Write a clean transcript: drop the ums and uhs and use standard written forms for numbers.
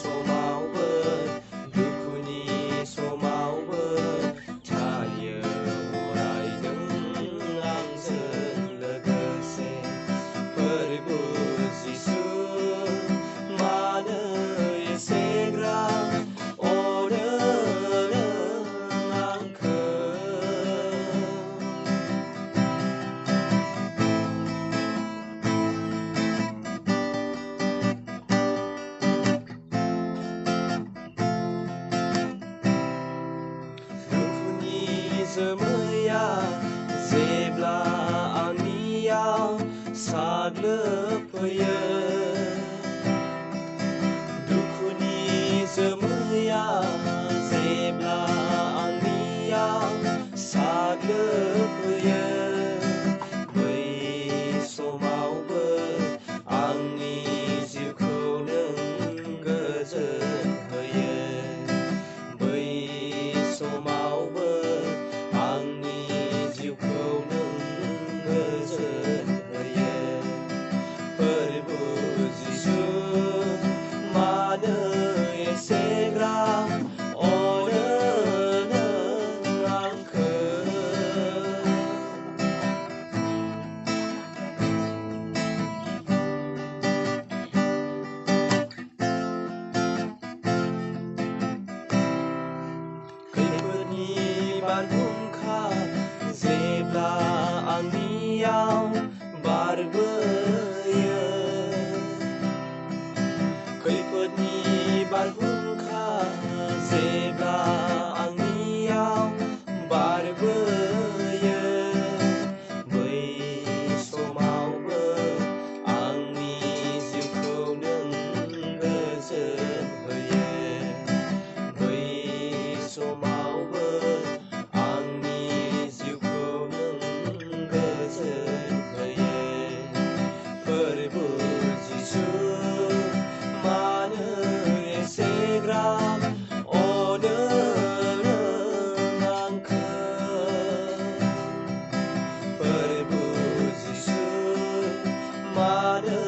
समावबो दुखुनि समावबो थायो अरायदों आंजों लोगोसे फोरबो जिसु मानो एसेग्राब अनो नों आंखौ जोमैया जेब्ला आंनियाव साग्लोबफैयो दुखुनि जोमैया जेब्ला आंनियाव साग्लोबफैयो बै समावबो आंनि जिउखौ नों गोजोन होयो बै समावबो आंनि जिउखौ नों गोजोन होयो फोरबो जिसु मानो एसेग्राब अनो नों आंखौ खैफोदनि बारहुंखा जेब्ला आंनियाव बारबोयो खैफोदनि बारहुंखा जेब्ला आंनियाव बारबोयो बै समावबो आंनि जिउखौ नों गोजोन होयो बै समावबो आंनि जिउखौ नों गोजोन होयो फोरबो जिसु मानो एसेग्राब अनो नों आंखौ फोरबो जिसु मानो